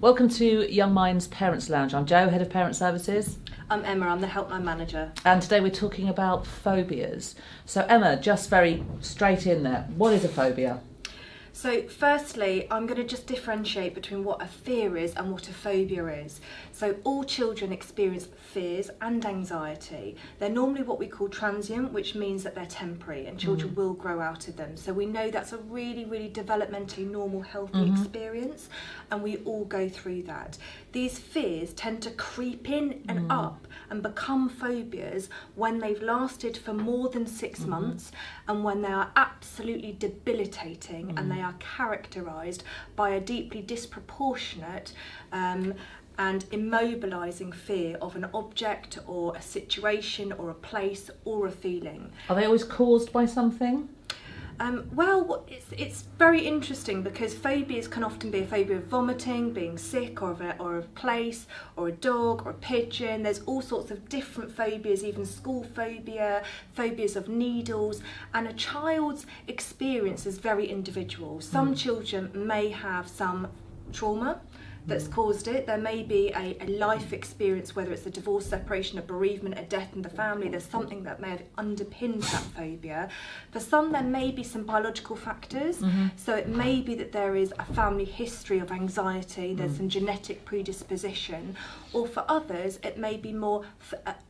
Welcome to YoungMinds Parents Lounge. I'm Jo, Head of Parent Services. I'm Emma, I'm the Helpline Manager. And today we're talking about phobias. So Emma, just very straight in there, what is a phobia? So firstly, I'm going to just differentiate between what a fear is and what a phobia is. So all children experience fears and anxiety. They're normally what we call transient, which means that they're temporary and children will grow out of them. So we know that's a really, really developmentally normal, healthy experience, and we all go through that. These fears tend to creep in and up and become phobias when they've lasted for more than 6 months and when they are absolutely debilitating and they are characterised by a deeply disproportionate and immobilising fear of an object or a situation or a place or a feeling. Are they always caused by something? Well, it's very interesting because phobias can often be a phobia of vomiting, being sick, or a place, or a dog, or a pigeon. There's all sorts of different phobias, even school phobia, phobias of needles, and a child's experience is very individual. Some children may have some trauma that's caused it. There may be a life experience, whether it's a divorce, separation, a bereavement, a death in the family. There's something that may have underpinned that phobia. For some, there may be some biological factors. So it may be that there is a family history of anxiety, there's some genetic predisposition, or for others, it may be more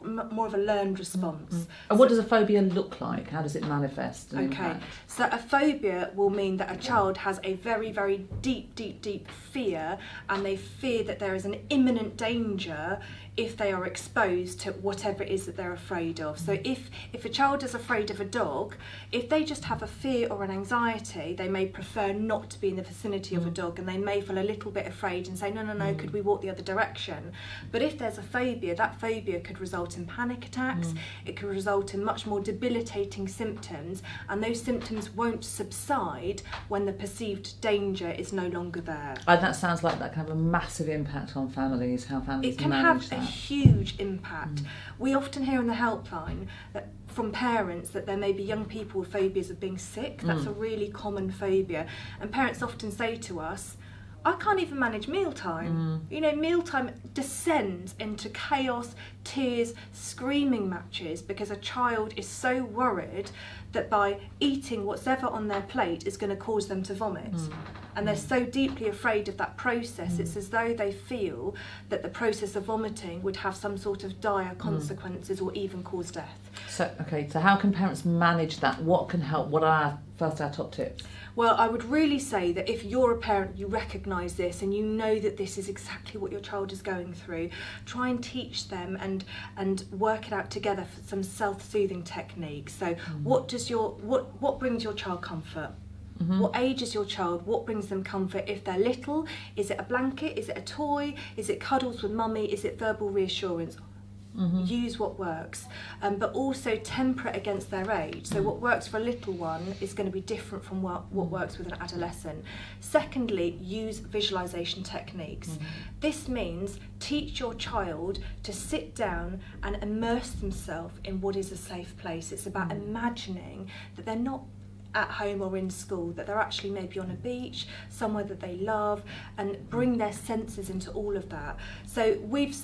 of a learned response. And what does a phobia look like? How does it manifest and impact? So a phobia will mean that a child has a very, very deep fear, and they fear that there is an imminent danger if they are exposed to whatever it is that they're afraid of. So if a child is afraid of a dog, if they just have a fear or an anxiety, they may prefer not to be in the vicinity of a dog, and they may feel a little bit afraid and say, no, could we walk the other direction? But if there's a phobia, that phobia could result in panic attacks, it could result in much more debilitating symptoms, and those symptoms won't subside when the perceived danger is no longer there. And that sounds like that can have a massive impact on families, how families It can manage have that. a huge impact. We often hear in the helpline that from parents that there may be young people with phobias of being sick. That's a really common phobia. And parents often say to us, I can't even manage mealtime. You know, mealtime descends into chaos, tears, screaming matches because a child is so worried that by eating whatever on their plate is going to cause them to vomit. And they're so deeply afraid of that process, it's as though they feel that the process of vomiting would have some sort of dire consequences or even cause death. So how can parents manage that? What can help? What are our top tips? Well, I would really say that if you're a parent, you recognise this and you know that this is exactly what your child is going through, try and teach them and work it out together for some self-soothing techniques. So what brings your child comfort? What age is your child? What brings them comfort if they're little? Is it a blanket? Is it a toy? Is it cuddles with mummy? Is it verbal reassurance? Use what works, but also temper it against their age. So what works for a little one is going to be different from what works with an adolescent. Secondly, use visualization techniques. This means teach your child to sit down and immerse themselves in what is a safe place. It's about imagining that they're not at home or in school, that they're actually maybe on a beach, somewhere that they love, and bring their senses into all of that. So we've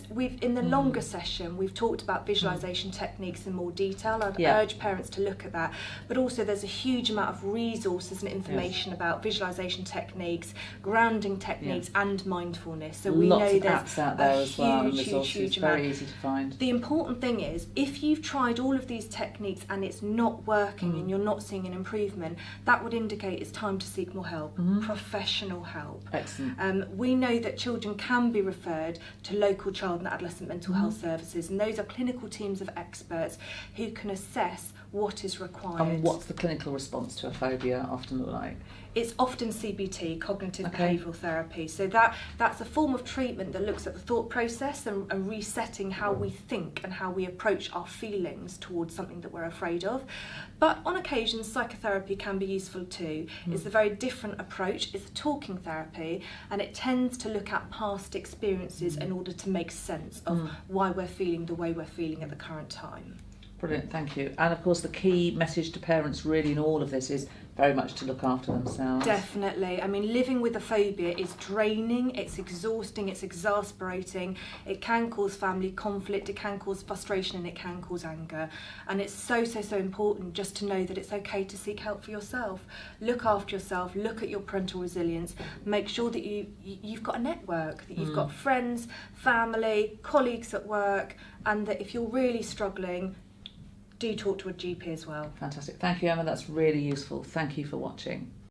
in the longer session, we've talked about visualization techniques in more detail. I'd urge parents to look at that. But also there's a huge amount of resources and information about visualization techniques, grounding techniques, and mindfulness. So we Lots know of there's apps out there as well, and resources, huge very amount. easy to find. The important thing is, if you've tried all of these techniques and it's not working and you're not seeing an improvement, that would indicate it's time to seek more help, professional help. Excellent. We know that children can be referred to local child and adolescent mental health services, and those are clinical teams of experts who can assess what is required. And what's the clinical response to a phobia often look like? It's often CBT, cognitive behavioural therapy. So that's a form of treatment that looks at the thought process and resetting how we think and how we approach our feelings towards something that we're afraid of. But on occasion, psychotherapy can be useful too. It's a very different approach. It's a talking therapy, and it tends to look at past experiences in order to make sense of why we're feeling the way we're feeling at the current time. Brilliant, thank you. And of course the key message to parents really in all of this is very much to look after themselves. Definitely. I mean, living with a phobia is draining, it's exhausting, it's exasperating. It can cause family conflict, it can cause frustration, and it can cause anger. And it's so important just to know that it's okay to seek help for yourself. Look after yourself, look at your parental resilience, make sure that you've got a network, that you've got friends, family, colleagues at work, and that if you're really struggling, do talk to a GP as well. Fantastic. Thank you, Emma. That's really useful. Thank you for watching.